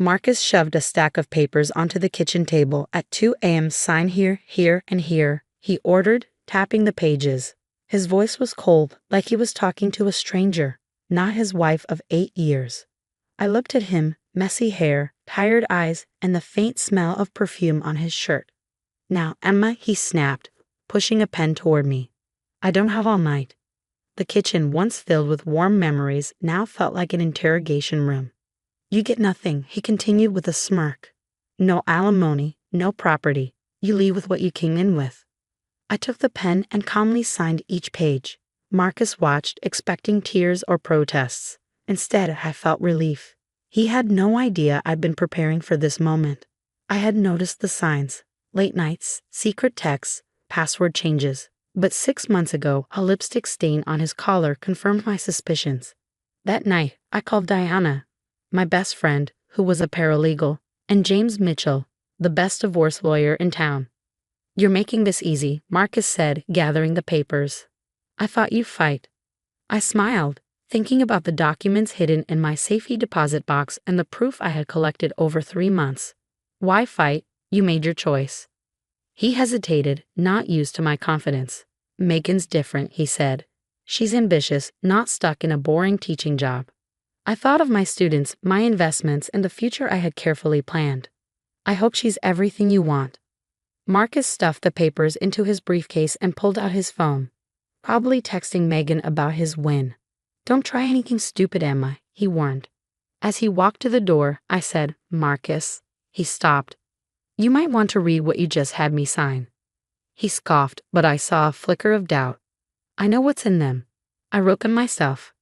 Marcus shoved a stack of papers onto the kitchen table. At 2 a.m. Sign here, here, and here, he ordered, tapping the pages. His voice was cold, like he was talking to a stranger, not his wife of 8 years. I looked at him, messy hair, tired eyes, and the faint smell of perfume on his shirt. Now, Emma, he snapped, pushing a pen toward me. I don't have all night. The kitchen, once filled with warm memories, now felt like an interrogation room. You get nothing, he continued with a smirk. No alimony, no property. You leave with what you came in with. I took the pen and calmly signed each page. Marcus watched, expecting tears or protests. Instead, I felt relief. He had no idea I'd been preparing for this moment. I had noticed the signs: late nights, secret texts, password changes. But 6 months ago, a lipstick stain on his collar confirmed my suspicions. That night, I called Diana, my best friend, who was a paralegal, and James Mitchell, the best divorce lawyer in town. You're making this easy, Marcus said, gathering the papers. I thought you'd fight. I smiled, thinking about the documents hidden in my safety deposit box and the proof I had collected over 3 months. Why fight? You made your choice. He hesitated, not used to my confidence. Megan's different, he said. She's ambitious, not stuck in a boring teaching job. I thought of my students, my investments, and the future I had carefully planned. I hope she's everything you want. Marcus stuffed the papers into his briefcase and pulled out his phone, probably texting Megan about his win. Don't try anything stupid, Emma, he warned. As he walked to the door, I said, Marcus. He stopped. You might want to read what you just had me sign. He scoffed, but I saw a flicker of doubt. I know what's in them. I wrote them myself.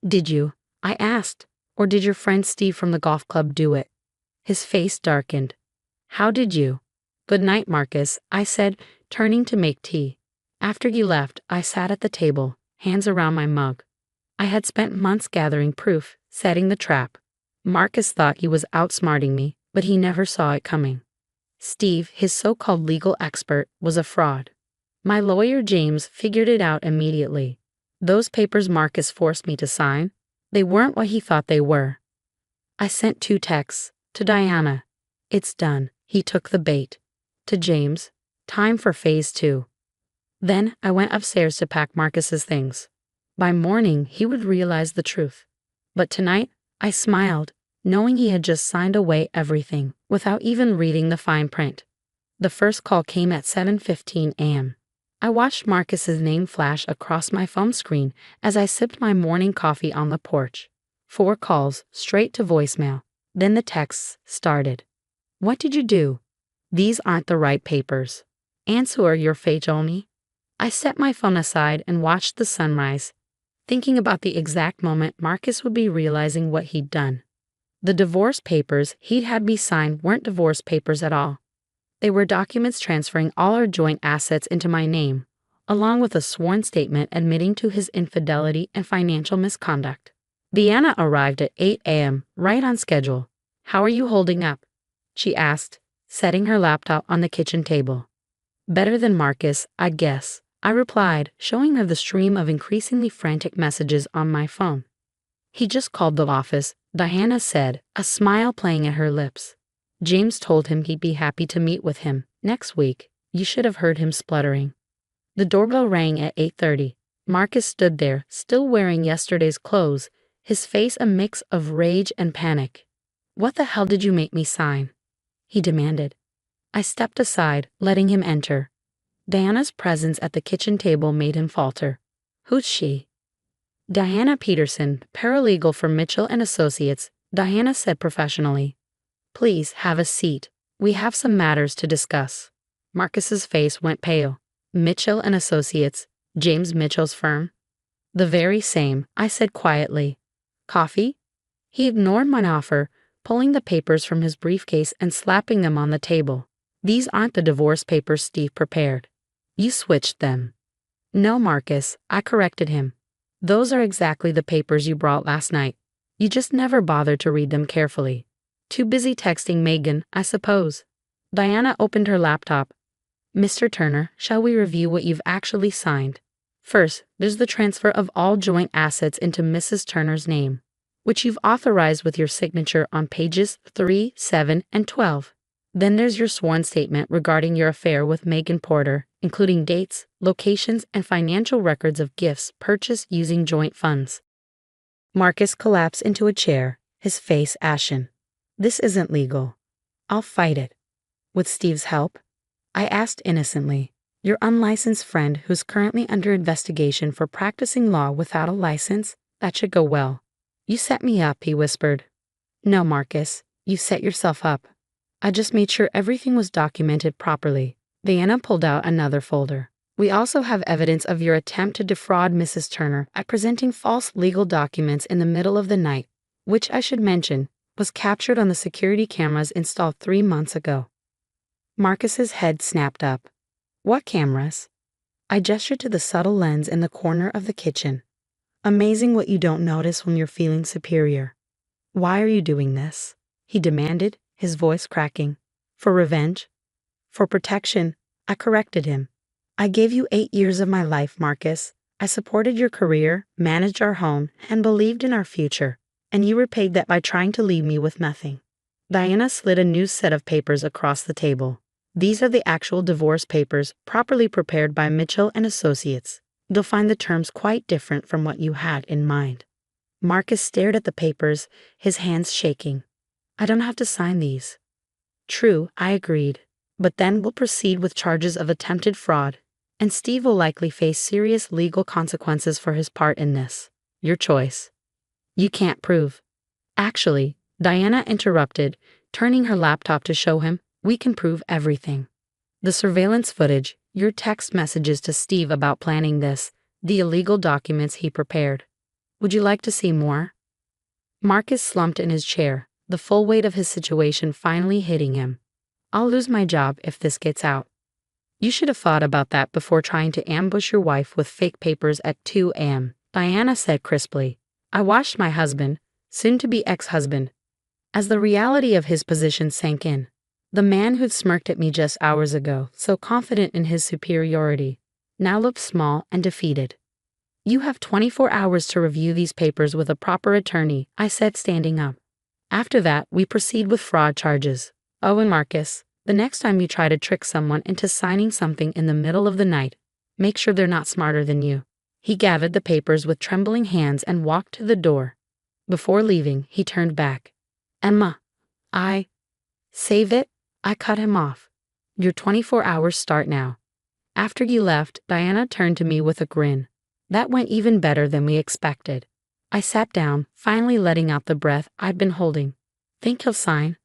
Did you? I asked. Or did your friend Steve from the golf club do it? His face darkened. How did you? Good night, Marcus, I said, turning to make tea. After you left, I sat at the table, hands around my mug. I had spent months gathering proof, setting the trap. Marcus thought he was outsmarting me, but he never saw it coming. Steve, his so-called legal expert, was a fraud. My lawyer James figured it out immediately. Those papers Marcus forced me to sign, they weren't what he thought they were. I sent 2 texts. To Diana. It's done. He took the bait. To James. Time for phase 2. Then I went upstairs to pack Marcus's things. By morning, he would realize the truth. But tonight, I smiled, knowing he had just signed away everything, without even reading the fine print. The first call came at 7:15 a.m. I watched Marcus's name flash across my phone screen as I sipped my morning coffee on the porch. 4 calls, straight to voicemail. Then the texts started. What did you do? These aren't the right papers. Answer your fate only. I set my phone aside and watched the sunrise, thinking about the exact moment Marcus would be realizing what he'd done. The divorce papers he'd had me sign weren't divorce papers at all. They were documents transferring all our joint assets into my name, along with a sworn statement admitting to his infidelity and financial misconduct. Deanna arrived at 8 a.m., right on schedule. How are you holding up? She asked, setting her laptop on the kitchen table. Better than Marcus, I guess, I replied, showing her the stream of increasingly frantic messages on my phone. He just called the office, Diana said, a smile playing at her lips. James told him he'd be happy to meet with him next week. You should have heard him spluttering. The doorbell rang at 8:30. Marcus stood there, still wearing yesterday's clothes, his face a mix of rage and panic. What the hell did you make me sign? He demanded. I stepped aside, letting him enter. Diana's presence at the kitchen table made him falter. Who's she? Diana Peterson, paralegal for Mitchell and Associates, Diana said professionally. Please have a seat. We have some matters to discuss. Marcus's face went pale. Mitchell and Associates, James Mitchell's firm? The very same, I said quietly. Coffee? He ignored my offer, pulling the papers from his briefcase and slapping them on the table. These aren't the divorce papers Steve prepared. You switched them. No, Marcus, I corrected him. Those are exactly the papers you brought last night. You just never bothered to read them carefully. Too busy texting Megan, I suppose. Diana opened her laptop. Mr. Turner, shall we review what you've actually signed? First, there's the transfer of all joint assets into Mrs. Turner's name. which you've authorized with your signature on pages 3, 7, and 12. Then there's your sworn statement regarding your affair with Megan Porter, including dates, locations, and financial records of gifts purchased using joint funds. Marcus collapsed into a chair, his face ashen. This isn't legal. I'll fight it. With Steve's help? I asked innocently. Your unlicensed friend who's currently under investigation for practicing law without a license? That should go well. You set me up, he whispered. No, Marcus, you set yourself up. I just made sure everything was documented properly. Diana pulled out another folder. We also have evidence of your attempt to defraud Mrs. Turner by presenting false legal documents in the middle of the night, which I should mention, was captured on the security cameras installed 3 months ago. Marcus's head snapped up. What cameras? I gestured to the subtle lens in the corner of the kitchen. Amazing what you don't notice when you're feeling superior. Why are you doing this? He demanded, his voice cracking. For revenge? For protection, I corrected him. I gave you 8 years of my life, Marcus. I supported your career, managed our home, and believed in our future. And you repaid that by trying to leave me with nothing. Diana slid a new set of papers across the table. These are the actual divorce papers, properly prepared by Mitchell and Associates. You'll find the terms quite different from what you had in mind. Marcus stared at the papers, his hands shaking. I don't have to sign these. True, I agreed. But then we'll proceed with charges of attempted fraud, and Steve will likely face serious legal consequences for his part in this. Your choice. You can't prove. Actually, Diana interrupted, turning her laptop to show him, we can prove everything. The surveillance footage, your text messages to Steve about planning this, the illegal documents he prepared. Would you like to see more? Marcus slumped in his chair, the full weight of his situation finally hitting him. I'll lose my job if this gets out. You should have thought about that before trying to ambush your wife with fake papers at 2 a.m., Diana said crisply. I watched my husband, soon-to-be ex-husband, as the reality of his position sank in. The man who'd smirked at me just hours ago, so confident in his superiority, now looked small and defeated. You have 24 hours to review these papers with a proper attorney, I said, standing up. After that, we proceed with fraud charges. Oh, and Marcus, the next time you try to trick someone into signing something in the middle of the night, make sure they're not smarter than you. He gathered the papers with trembling hands and walked to the door. Before leaving, he turned back. Emma, Save it? I cut him off. Your 24 hours start now. After you left, Diana turned to me with a grin. That went even better than we expected. I sat down, finally letting out the breath I'd been holding. Think he'll sign?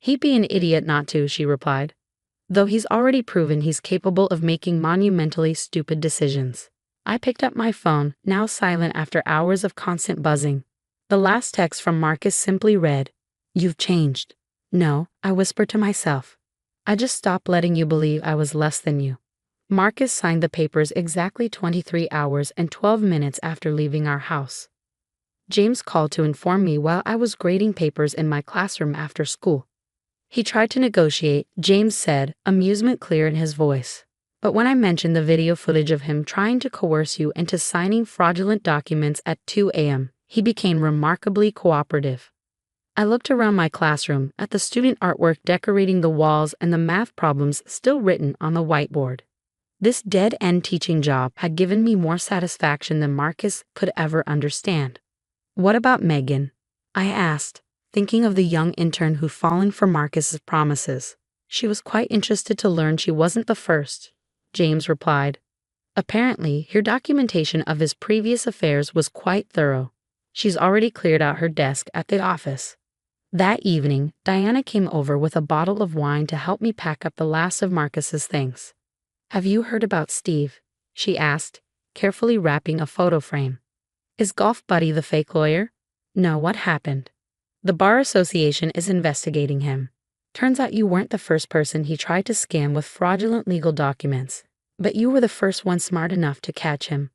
He'd be an idiot not to, she replied. Though he's already proven he's capable of making monumentally stupid decisions. I picked up my phone, now silent after hours of constant buzzing. The last text from Marcus simply read, You've changed. No, I whispered to myself. I just stopped letting you believe I was less than you. Marcus signed the papers exactly 23 hours and 12 minutes after leaving our house. James called to inform me while I was grading papers in my classroom after school. He tried to negotiate, James said, amusement clear in his voice. But when I mentioned the video footage of him trying to coerce you into signing fraudulent documents at 2 a.m., he became remarkably cooperative. I looked around my classroom at the student artwork decorating the walls and the math problems still written on the whiteboard. This dead-end teaching job had given me more satisfaction than Marcus could ever understand. What about Megan? I asked, thinking of the young intern who'd fallen for Marcus's promises. She was quite interested to learn she wasn't the first, James replied. Apparently, her documentation of his previous affairs was quite thorough. She's already cleared out her desk at the office. That evening, Diana came over with a bottle of wine to help me pack up the last of Marcus's things. Have you heard about Steve? She asked, carefully wrapping a photo frame. Is Golf Buddy the fake lawyer? No, what happened? The Bar Association is investigating him. Turns out you weren't the first person he tried to scam with fraudulent legal documents, but you were the first one smart enough to catch him.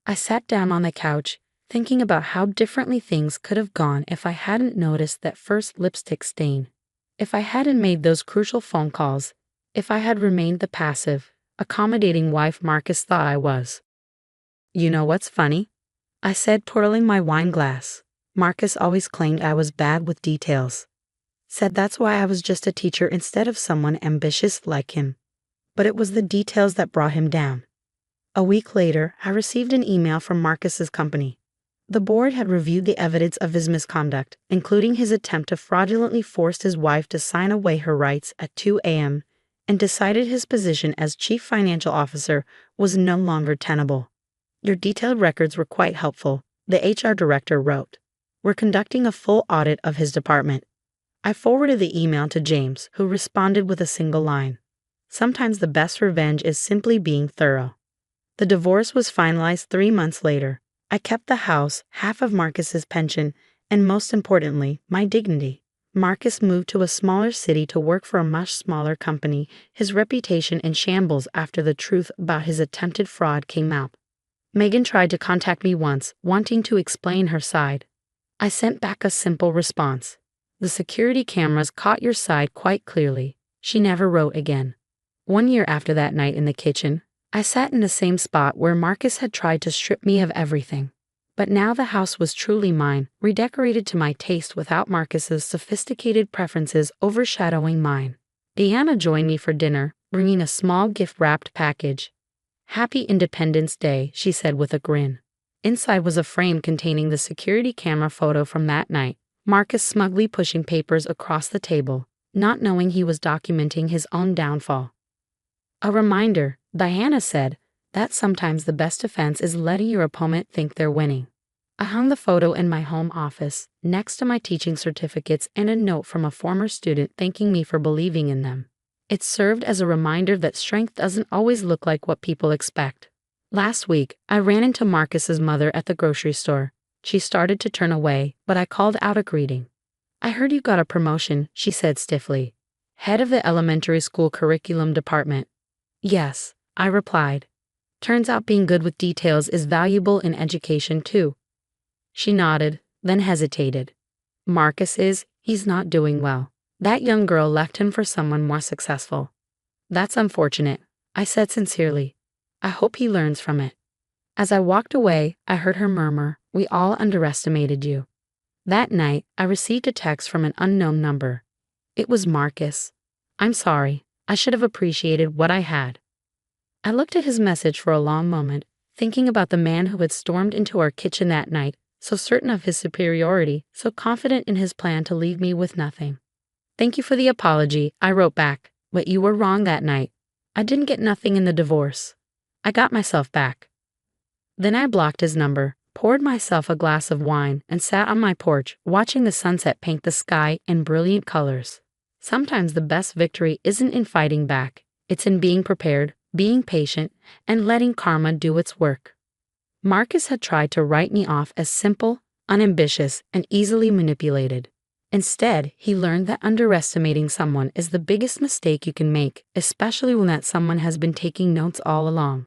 I sat down on the couch, thinking about how differently things could have gone if I hadn't noticed that first lipstick stain, if I hadn't made those crucial phone calls, if I had remained the passive, accommodating wife Marcus thought I was. You know what's funny? I said, twirling my wine glass. Marcus always claimed I was bad with details. Said that's why I was just a teacher instead of someone ambitious like him. But it was the details that brought him down. A week later, I received an email from Marcus's company. The board had reviewed the evidence of his misconduct, including his attempt to fraudulently force his wife to sign away her rights at 2 a.m., and decided his position as chief financial officer was no longer tenable. Your detailed records were quite helpful, the HR director wrote. We're conducting a full audit of his department. I forwarded the email to James, who responded with a single line. Sometimes the best revenge is simply being thorough. The divorce was finalized 3 months later. I kept the house, half of Marcus's pension, and most importantly, my dignity. Marcus moved to a smaller city to work for a much smaller company, his reputation in shambles after the truth about his attempted fraud came out. Megan tried to contact me once, wanting to explain her side. I sent back a simple response. The security cameras caught your side quite clearly. She never wrote again. 1 year after that night in the kitchen, I sat in the same spot where Marcus had tried to strip me of everything. But now the house was truly mine, redecorated to my taste without Marcus's sophisticated preferences overshadowing mine. Deanna joined me for dinner, bringing a small gift-wrapped package. "Happy Independence Day," she said with a grin. Inside was a frame containing the security camera photo from that night, Marcus smugly pushing papers across the table, not knowing he was documenting his own downfall. A reminder, Diana said, that sometimes the best defense is letting your opponent think they're winning. I hung the photo in my home office, next to my teaching certificates and a note from a former student thanking me for believing in them. It served as a reminder that strength doesn't always look like what people expect. Last week, I ran into Marcus's mother at the grocery store. She started to turn away, but I called out a greeting. "I heard you got a promotion," she said stiffly. "Head of the elementary school curriculum department." "Yes," I replied. "Turns out being good with details is valuable in education too." She nodded, then hesitated. He's not doing well. That young girl left him for someone more successful." "That's unfortunate," I said sincerely. "I hope he learns from it." As I walked away, I heard her murmur, "We all underestimated you." That night, I received a text from an unknown number. It was Marcus. "I'm sorry. I should have appreciated what I had." I looked at his message for a long moment, thinking about the man who had stormed into our kitchen that night, so certain of his superiority, so confident in his plan to leave me with nothing. "Thank you for the apology," I wrote back, "but you were wrong that night. I didn't get nothing in the divorce. I got myself back." Then I blocked his number, poured myself a glass of wine, and sat on my porch, watching the sunset paint the sky in brilliant colors. Sometimes the best victory isn't in fighting back, it's in being prepared, being patient, and letting karma do its work. Marcus had tried to write me off as simple, unambitious, and easily manipulated. Instead, he learned that underestimating someone is the biggest mistake you can make, especially when that someone has been taking notes all along.